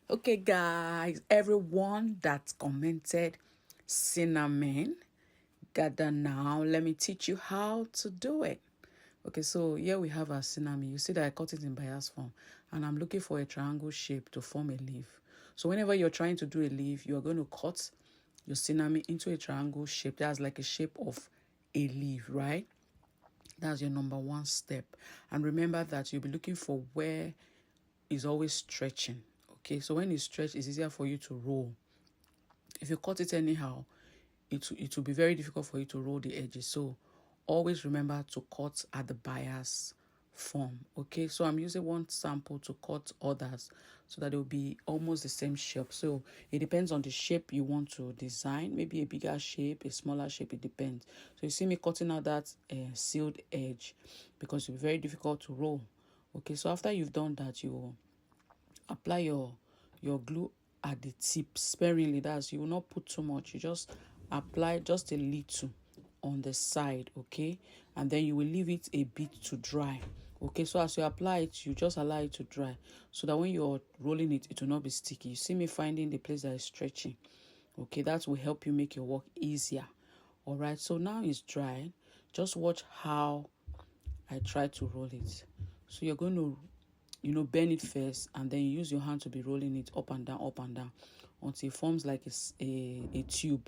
Okay, guys, everyone that commented cinnamon, gather now. Let me teach you how to do it. Okay, so here we have our cinnamon. You see that I cut it in bias form, and I'm looking for a triangle shape to form a leaf. So whenever you're trying to do a leaf, you are going to cut your cinnamon into a triangle shape. That's like a shape of a leaf, right? That's your number one step. And remember that you'll be looking for where is always stretching. Okay, so when it's stretched, it's easier for you to roll. If you cut it anyhow, it will be very difficult for you to roll the edges. So always remember to cut at the bias form. Okay, so I'm using one sample to cut others so that it will be almost the same shape. So it depends on the shape you want to design, maybe a bigger shape, a smaller shape, it depends. So you see me cutting out that sealed edge because it will be very difficult to roll. Okay, so after you've done that, you apply your glue at the tip sparingly. That's, you will not put too much, you just apply just a little on the side. Okay, and then you will leave it a bit to dry. Okay, so as you apply it, you just allow it to dry so that when you're rolling it, it will not be sticky. You see me finding the place that is stretching. Okay, that will help you make your work easier. All right, so now it's dry. Just watch how I try to roll it. So you're going to bend it first, and then you use your hand to be rolling it up and down until it forms like a tube,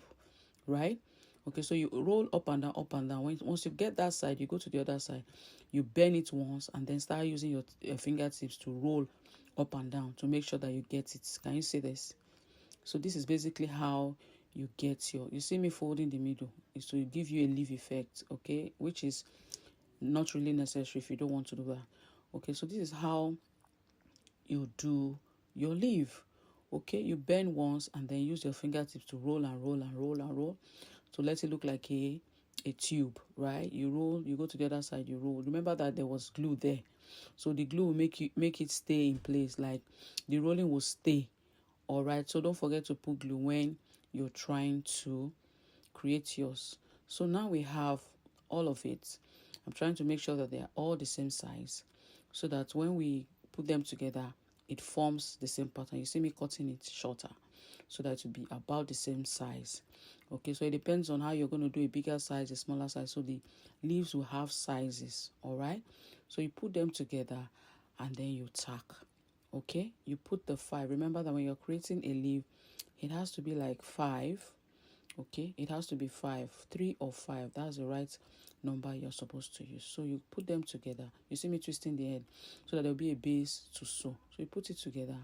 right? Okay, so you roll up and down. Once you get that side, you go to the other side, you bend it once, and then start using your fingertips to roll up and down to make sure that you get it. Can you see this? So this is basically how you get you see me folding the middle is to give you a leaf effect, okay, which is not really necessary if you don't want to do that. Okay, so this is how you do your leaf. Okay, you bend once and then use your fingertips to roll and roll and roll and roll to let it look like a tube, right? You roll, you go to the other side, you roll. Remember that there was glue there, so the glue will make it stay in place, like the rolling will stay. All right, so don't forget to put glue when you're trying to create yours. So now we have all of it. I'm trying to make sure that they are all the same size so that when we put them together, it forms the same pattern. You see me cutting it shorter so that it will be about the same size. Okay, so it depends on how you're going to do a bigger size, a smaller size. So the leaves will have sizes. All right, so you put them together and then you tack. Okay, you put the 5. Remember that when you're creating a leaf, it has to be like 5. Okay, it has to be 5, 3 or 5. That's the right number you're supposed to use. So you put them together. You see me twisting the end so that there'll be a base to sew. So you put it together